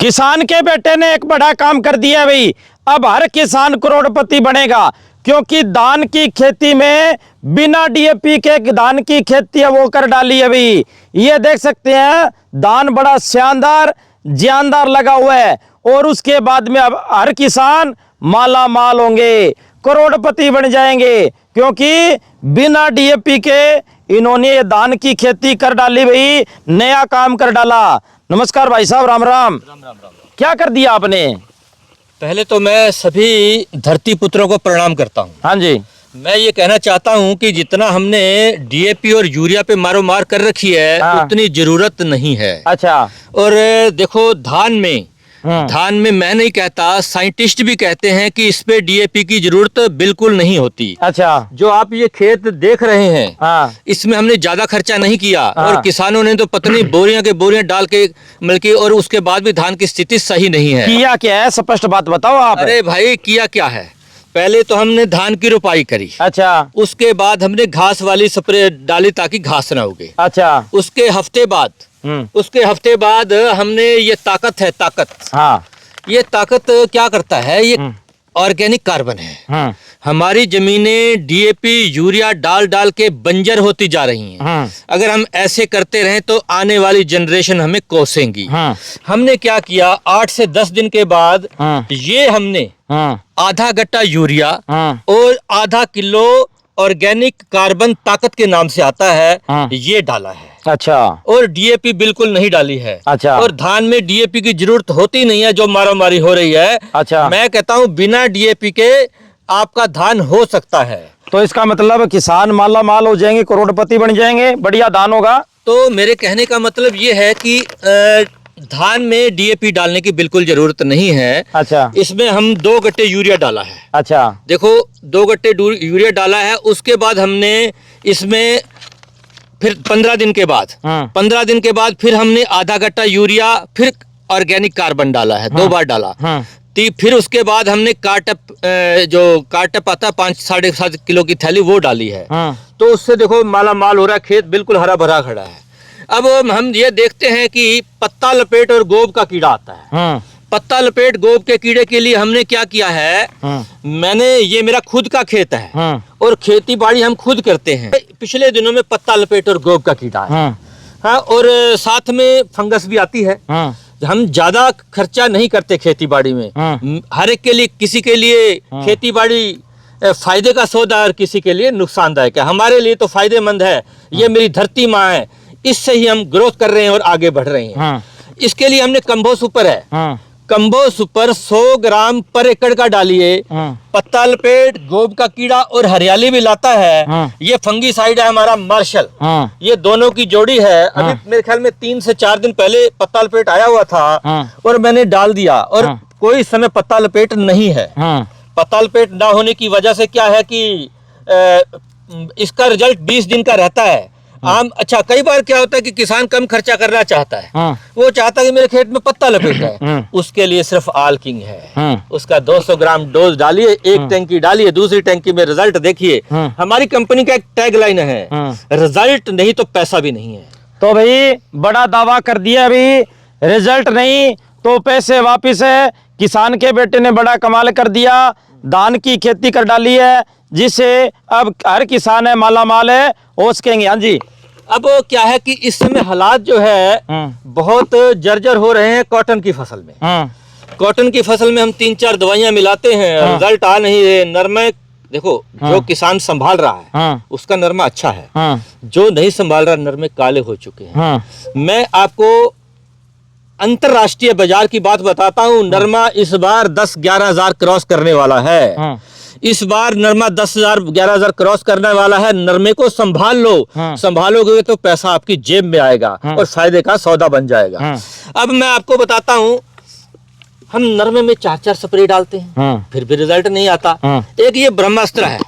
किसान के बेटे ने एक बड़ा काम कर दिया भाई। अब हर किसान करोड़पति बनेगा, क्योंकि धान की खेती में बिना डीएपी के धान की खेती है वो कर डाली है भाई। ये देख सकते हैं धान बड़ा शानदार जानदार लगा हुआ है, और उसके बाद में अब हर किसान माला माल होंगे, करोड़पति बन जाएंगे, क्योंकि बिना डीएपी के इन्होंने ये धान की खेती कर डाली भाई, नया काम कर डाला। नमस्कार भाई साहब, राम राम। राम राम राम। क्या कर दिया आपने? पहले तो मैं सभी धरती पुत्रों को प्रणाम करता हूँ। हाँ जी। मैं ये कहना चाहता हूँ कि जितना हमने डीएपी और यूरिया पे मारो मार कर रखी है, हाँ। उतनी जरूरत नहीं है। अच्छा। और देखो धान में मैं नहीं कहता, साइंटिस्ट भी कहते हैं कि इस पे डीएपी की जरूरत बिल्कुल नहीं होती। अच्छा। जो आप ये खेत देख रहे हैं, हाँ। इसमें हमने ज्यादा खर्चा नहीं किया। हाँ। और किसानों ने तो पत्नी बोरियां के बोरियां डाल के मिलके, और उसके बाद भी धान की स्थिति सही नहीं है। किया क्या है, स्पष्ट बात बताओ आप। अरे भाई, किया क्या है? पहले तो हमने धान की रुपाई करी। अच्छा। उसके बाद हमने घास वाली स्प्रे डाली ताकि घास ना उगे। अच्छा। उसके हफ्ते बाद हमने ये ताकत हाँ। ये ताकत क्या करता है? ये ऑर्गेनिक कार्बन है। हमारी जमीनें डीएपी यूरिया डाल डाल के बंजर होती जा रही हैं। अगर हम ऐसे करते रहें तो आने वाली जनरेशन हमें कोसेंगी। हमने क्या किया, 8 से 10 दिन के बाद ये हमने आधा गट्टा यूरिया और आधा किलो ऑर्गेनिक कार्बन ताकत के नाम से आता है, ये डाला है। अच्छा। और डीएपी बिल्कुल नहीं डाली है। अच्छा। और धान में डीएपी की जरूरत होती नहीं है, जो मारामारी हो रही है। अच्छा। मैं कहता हूँ बिना डीएपी के आपका धान हो सकता है। तो इसका मतलब किसान माला माल हो जाएंगे, करोड़पति बन जाएंगे, बढ़िया धान होगा। तो मेरे कहने का मतलब ये है कि धान में डीएपी डालने की बिल्कुल जरूरत नहीं है। अच्छा। इसमें हम 2 गट्टे यूरिया डाला है। अच्छा। देखो, 2 गट्टे यूरिया डाला है। उसके बाद हमने इसमें फिर 15 दिन के बाद फिर हमने आधा गट्टा यूरिया, फिर ऑर्गेनिक कार्बन डाला है। 2 बार डाला। फिर उसके बाद हमने कार्टप आता है 5-7.5 किलो की थैली, वो डाली है। तो उससे देखो माला माल हो रहा है, खेत बिल्कुल हरा भरा खड़ा है। अब हम ये देखते हैं कि पत्ता लपेट और गोब का कीड़ा आता है। पत्ता लपेट गोब के कीड़े के लिए हमने क्या किया है, ये मेरा खुद का खेत है और खेती बाड़ी हम खुद करते हैं। पिछले दिनों में पत्ता लपेट और गोब का कीड़ा है। हाँ, और साथ में फंगस भी आती है। हम ज्यादा खर्चा नहीं करते खेती बाड़ी में। हर एक के लिए, किसी के लिए खेती बाड़ी फायदे का सौदा और किसी के लिए नुकसानदायक है। हमारे लिए तो फायदेमंद है। ये मेरी धरती माँ है, इससे ही हम ग्रोथ कर रहे हैं और आगे बढ़ रहे हैं। इसके लिए हमने कंबो सुपर है। कंबो सुपर 100 ग्राम पर एकड़ का डालिए। पत्ता लपेट, गोब का कीड़ा और हरियाली भी लाता है। ये फंगीसाइड है हमारा मार्शल। ये दोनों की जोड़ी है। अभी मेरे ख्याल में 3 से 4 दिन पहले पत्ता लपेट आया हुआ था और मैंने डाल दिया, और कोई समय पत्ता लपेट नहीं है। पत्ता लपेट ना होने की वजह से क्या है कि इसका रिजल्ट 20 दिन का रहता है। अच्छा, कई बार क्या होता है कि किसान कम खर्चा करना चाहता है। वो चाहता है कि मेरे खेत में पत्ता लपेट है। उसके लिए सिर्फ आल किंग है। उसका 200 ग्राम डोज डालिए, एक टैंकी डालिए, दूसरी टैंकी में रिजल्ट देखिए। हमारी कंपनी का एक टैगलाइन है, रिजल्ट नहीं तो पैसा भी नहीं है। तो भाई बड़ा दावा कर दिया अभी, रिजल्ट नहीं तो पैसे वापिस है। किसान के बेटे ने बड़ा कमाल कर दिया, धान की खेती कर डाली है, जिससे अब हर किसान है माला माल है, हो सकेंगे। हाँ जी। अब क्या है कि इस समय हालात जो है बहुत जर्जर हो रहे हैं कॉटन की फसल में। कॉटन की फसल में हम 3-4 दवाइयां मिलाते हैं, रिजल्ट आ नहीं रहे। नरमे देखो, जो किसान संभाल रहा है उसका नरमा अच्छा है। जो नहीं संभाल रहा, नरमे काले हो चुके हैं। मैं आपको अंतरराष्ट्रीय बाजार की बात बताता हूँ। नरमा इस बार 10-11 हजार क्रॉस करने वाला है। इस बार नरमा 10,000-11 हजार क्रॉस करने वाला है। नरमे को संभाल लो। संभालोगे तो पैसा आपकी जेब में आएगा और फायदे का सौदा बन जाएगा। अब मैं आपको बताता हूँ, हम नरमे में 4-4 स्प्रे डालते हैं, फिर भी रिजल्ट नहीं आता। एक ये ब्रह्मास्त्र है।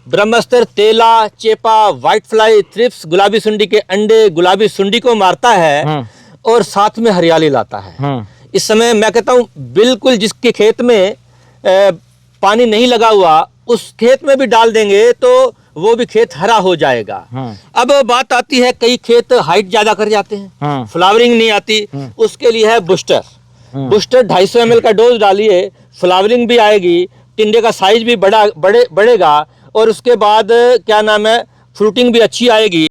ब्रह्मास्त्र तेला, चेपा, व्हाइट फ्लाई, थ्रिप्स, गुलाबी सुंडी के अंडे, गुलाबी सुंडी को मारता है और साथ में हरियाली लाता है। इस समय मैं कहता हूँ बिल्कुल जिसके खेत में पानी नहीं लगा हुआ, उस खेत में भी डाल देंगे तो वो भी खेत हरा हो जाएगा। अब बात आती है, कई खेत हाइट ज्यादा कर जाते हैं, फ्लावरिंग नहीं आती, उसके लिए है बूस्टर। बूस्टर 250 ml का डोज डालिए, फ्लावरिंग भी आएगी, टिंडे का साइज भी बढ़ेगा और उसके बाद क्या नाम है, फ्रूटिंग भी अच्छी आएगी।